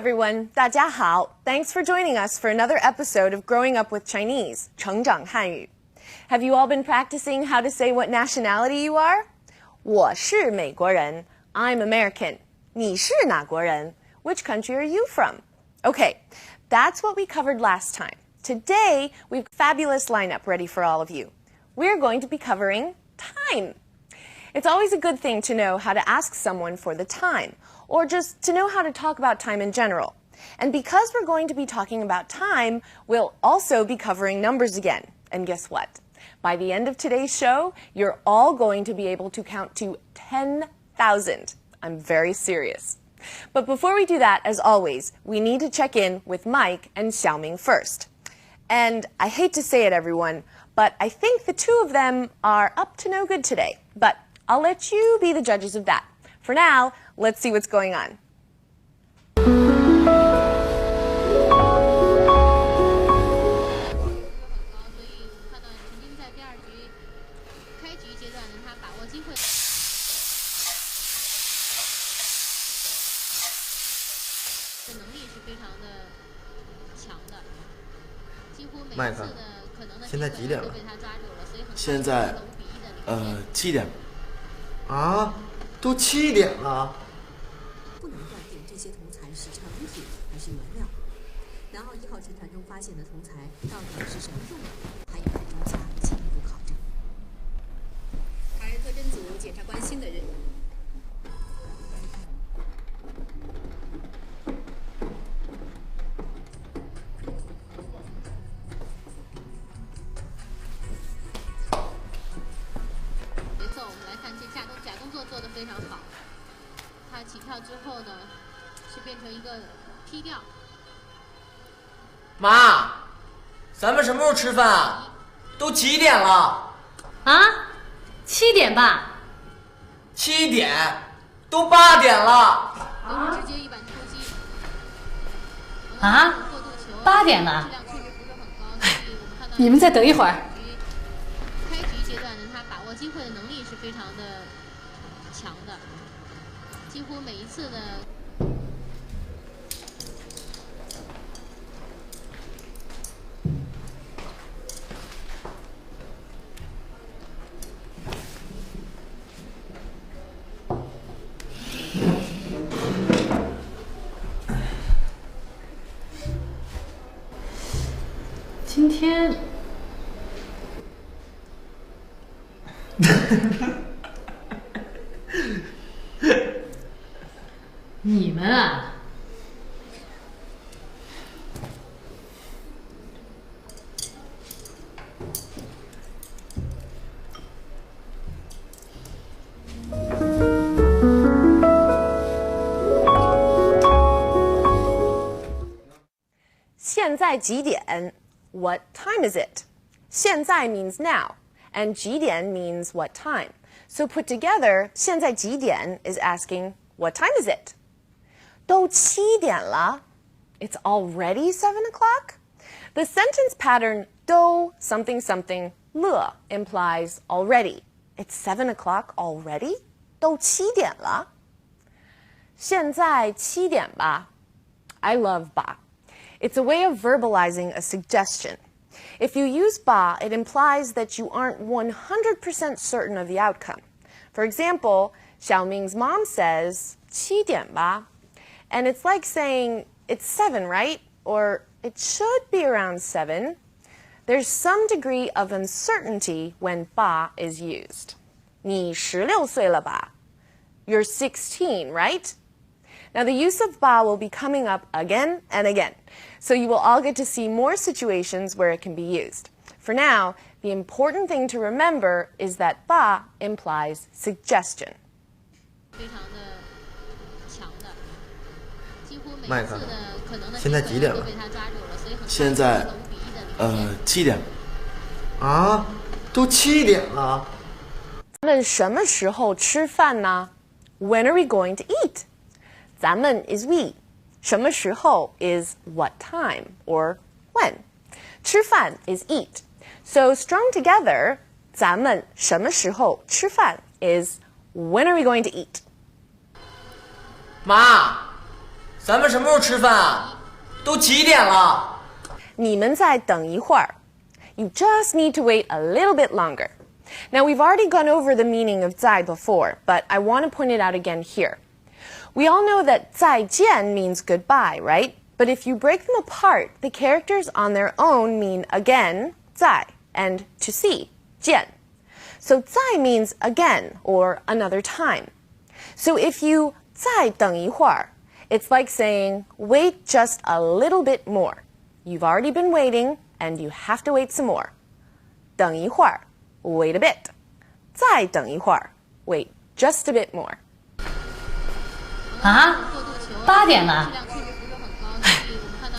everyone, 大家好. Thanks for joining us for another episode of Growing Up with Chinese, 成长汉语. Have you all been practicing how to say what nationality you are? 我是美国人, I'm American. 你是哪国人? Which country are you from? Okay, that's what we covered last time. Today, we've a fabulous lineup ready for all of you. We're going to be covering time. It's always a good thing to know how to ask someone for the time, or just to know how to talk about time in general. And because we're going to be talking about time, we'll also be covering numbers again. And guess what? By the end of today's show, you're all going to be able to count to 10,000. I'm very serious. But before we do that, as always, we need to check in with Mike and Xiaoming first. And I hate to say it, everyone, but I think the two of them are up to no good today. But I'll let you be the judges of that. For now, let's see what's going on. 麦克，现在几点了？现在，7点。啊，都7点了。不能断定这些铜材是成品还是原料。南澳1号沉船中发现的铜材到底是什么用途，还有待专家进一步考证。卡尔特侦组检察官新的任务。做得非常好，它起跳之后呢，是变成一个劈调。妈，咱们什么时候吃饭啊？都几点了？啊？7点吧。7点，都8点了。直接一板突击。啊？8点了。你们再等一会儿。开局阶段呢，他把握机会的能力是非常的强的，几乎每一次的。今天。你们啊，现在几点? What time is it? 现在 means now, and 几点 means what time. So put together, 现在几点 is asking, what time is it? 都7点了? It's already 7 o'clock? The sentence pattern 都 something something 了 implies already. It's 7 o'clock already? 都7点了? 现在7点吧? I love 吧. It's a way of verbalizing a suggestion. If you use 吧, it implies that you aren't 100% certain of the outcome. For example, Xiaoming's mom says, 7点吧? And it's like saying, it's 7, right? Or it should be around 7. There's some degree of uncertainty when 吧 is used. 你16岁了吧? You're 16, right? Now the use of 吧 will be coming up again and again. So you will all get to see more situations where it can be used. For now, the important thing to remember is that 吧 implies suggestion. 麦克，现在几点了？现在，7点。啊，都7点了。咱们什么时候吃饭呢? When are we going to eat? 咱们 is we. 什么时候 is what time or when. 吃饭 is eat. So strung together, 咱们什么时候吃饭 is when are we going to eat? 妈，咱咱们什么时候吃饭啊？都几点了？你们再等一会儿. You just need to wait a little bit longer. Now, we've already gone over the meaning of 在 before, but I want to point it out again here. We all know that 再见 means goodbye, right? But if you break them apart, the characters on their own mean again, 在, and to see, 见. So 在 means again, or another time. So if you 再等一会儿, it's like saying, wait just a little bit more. You've already been waiting, and you have to wait some more. 等一会儿, wait a bit. 再等一会儿, wait just a bit more. 啊，8点了，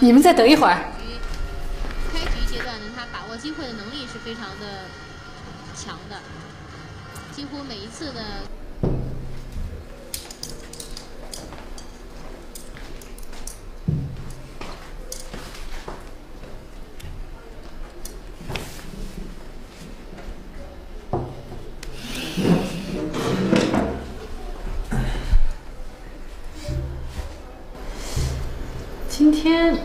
你们再等一会儿。开局阶段呢，他把握机会的能力是非常的强的，几乎每一次的。今天，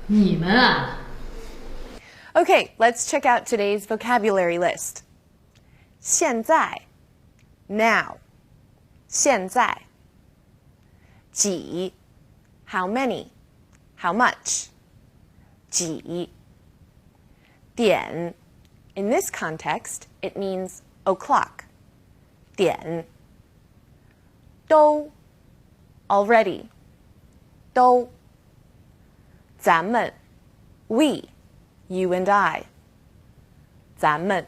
你们啊。Okay, let's check out today's vocabulary list. 现在 now. 现在几 how many, how much. 几点 in this context, it means o'clock. 点都 already. 都咱们 we, you and I. 咱们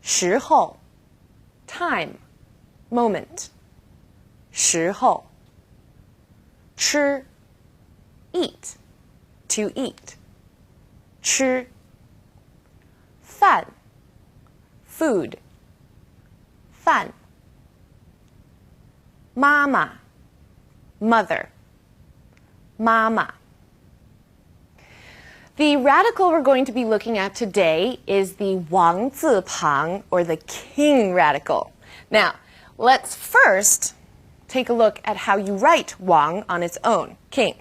时候 time, moment. 时候吃 eat, to eat. 吃饭 food. 饭妈妈 mother. 妈妈 The radical we're going to be looking at today is the 王字旁, or the king radical. Now, let's first take a look at how you write 王 on its own, king.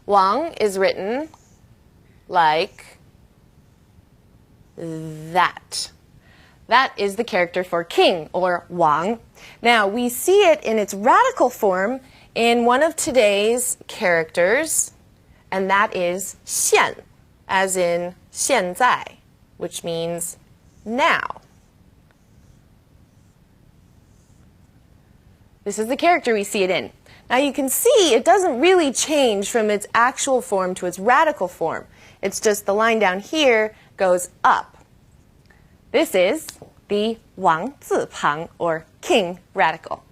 王 is written like that. That is the character for king, or 王. Now, we see it in its radical form in one of today's characters, and that is 现, as in 现在, which means now. This is the character we see it in. Now you can see it doesn't really change from its actual form to its radical form. It's just the line down here goes up. This is the 王字旁, or king radical.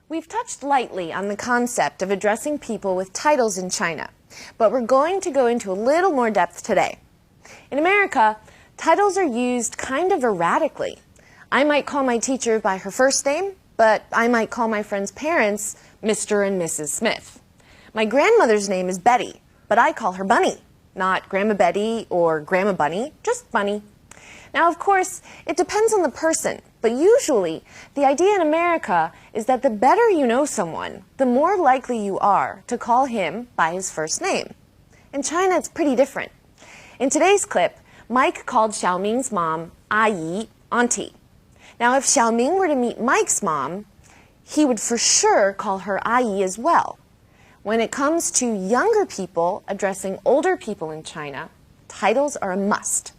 We've touched lightly on the concept of addressing people with titles in China, but we're going to go into a little more depth today. In America, titles are used kind of erratically. I might call my teacher by her first name, but I might call my friend's parents Mr. and Mrs. Smith. My grandmother's name is Betty, but I call her Bunny, not Grandma Betty or Grandma Bunny, just Bunny. Now, of course, it depends on the person, but usually the idea in America is that the better you know someone, the more likely you are to call him by his first name. In China, it's pretty different. In today's clip, Mike called Xiaoming's mom 阿姨, auntie. Now, if Xiaoming were to meet Mike's mom, he would for sure call her 阿姨 as well. When it comes to younger people addressing older people in China, titles are a must.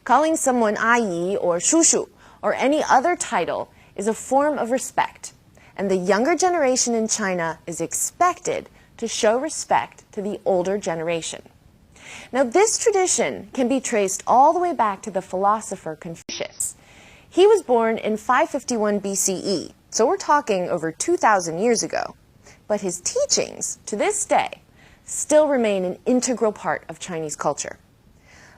Calling someone 阿姨 or 叔叔 or any other title is a form of respect, and the younger generation in China is expected to show respect to the older generation. Now, this tradition can be traced all the way back to the philosopher Confucius. He was born in 551 BCE, so we're talking over 2,000 years ago. But his teachings, to this day, still remain an integral part of Chinese culture.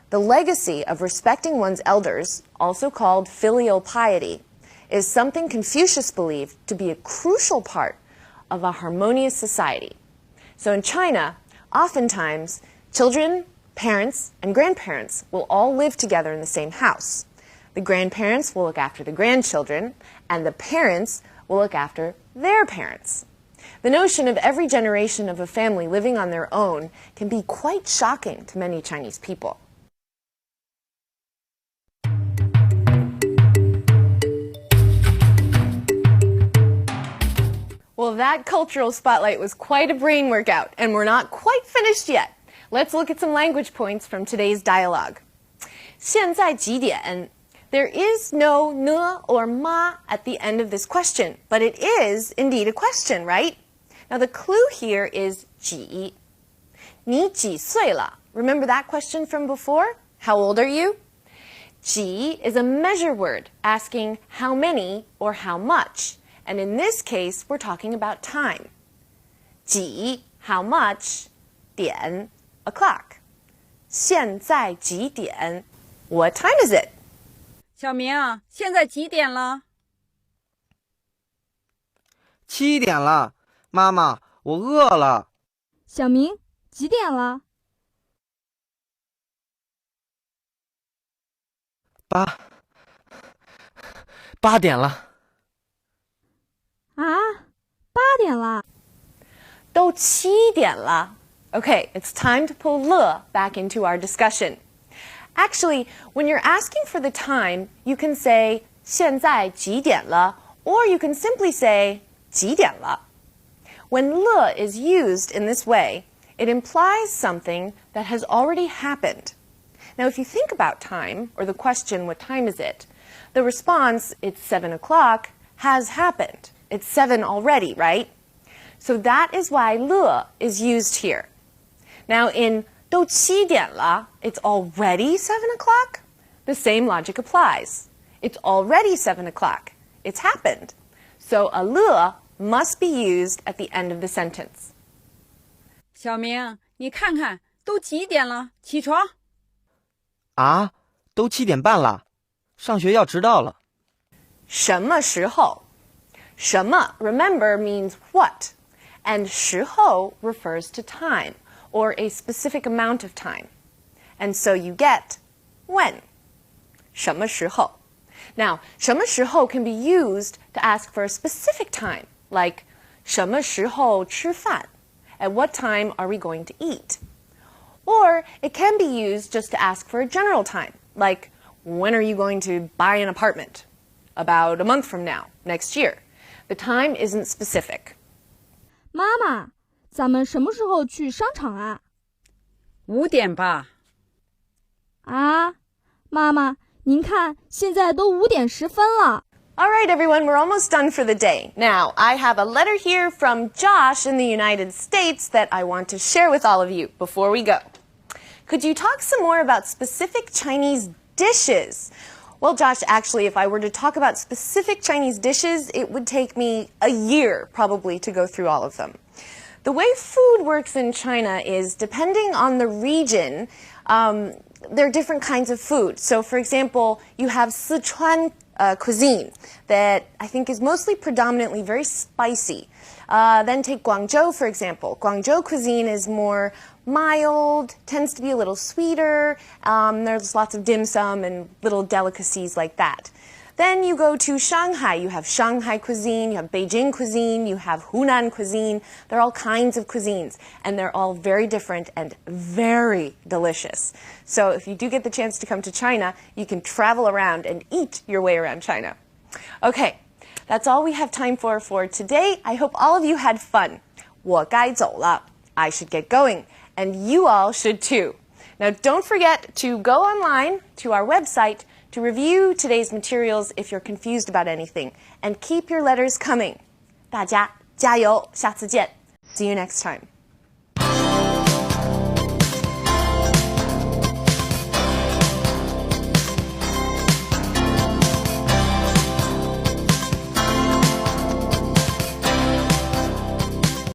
The legacy of respecting one's elders, also called filial piety, is something Confucius believed to be a crucial part of a harmonious society. So in China, oftentimes, children, parents, and grandparents will all live together in the same house. The grandparents will look after the grandchildren, and the parents will look after their parents. The notion of every generation of a family living on their own can be quite shocking to many Chinese people. Well, that cultural spotlight was quite a brain workout, and we're not quite finished yet. Let's look at some language points from today's dialogue. 现在几点? There is no ne or ma at the end of this question, but it is indeed a question, right? Now the clue here is 几. 你几岁了? Remember that question from before? How old are you? 几 is a measure word asking how many or how much. And in this case, we're talking about time. 几, how much, 点, o'clock. 现在几点? What time is it? 小明，现在几点了？7点了，妈妈，我饿了。小明，几点了？8点了。啊，8点了。都7点了。Okay, it's time to pull le back into our discussion. Actually, when you're asking for the time, you can say 现在几点了, or you can simply say 几点了. When le is used in this way, it implies something that has already happened. Now, if you think about time, or the question, what time is it? The response, it's 7 o'clock, has happened. It's 7 already, right? So that is why le is used here. Now, in 都7点了, it's already 7 o'clock? The same logic applies. It's already 7 o'clock. It's happened. So a le must be used at the end of the sentence. 小明，你看看，都几点了？起床。啊，都7点半了，上学要迟到了。什么时候？什么, remember, means what, and 时候 refers to time, or a specific amount of time. And so you get when. 什么时候? Now, 什么时候 can be used to ask for a specific time, like 什么时候吃饭? At what time are we going to eat? Or it can be used just to ask for a general time, like when are you going to buy an apartment? About a month from now, next year. The time isn't specific. 妈妈，咱们什么时候去商场啊？5点吧。啊，妈妈，您看，现在都5点10分了。All right, everyone, we're almost done for the day. Now, I have a letter here from Josh in the United States that I want to share with all of you before we go. Could you talk some more about specific Chinese dishes? Well, Josh, actually, if I were to talk about specific Chinese dishes, it would take me a year, probably, to go through all of them. The way food works in China is, depending on the region, there are different kinds of food. So, for example, you have Sichuan cuisine that I think is mostly predominantly very spicy. Then take Guangzhou, for example. Guangzhou cuisine is more mild, tends to be a little sweeter. There's lots of dim sum and little delicacies like that. Then you go to Shanghai. You have Shanghai cuisine, you have Beijing cuisine, you have Hunan cuisine. There are all kinds of cuisines, and they're all very different and very delicious. So if you do get the chance to come to China, you can travel around and eat your way around China. Okay, that's all we have time for today. I hope all of you had fun. 我该走了. I should get going, and you all should too. Now don't forget to go online to our website to review today's materials if you're confused about anything, and keep your letters coming. 大家加油，下次见. See you next time.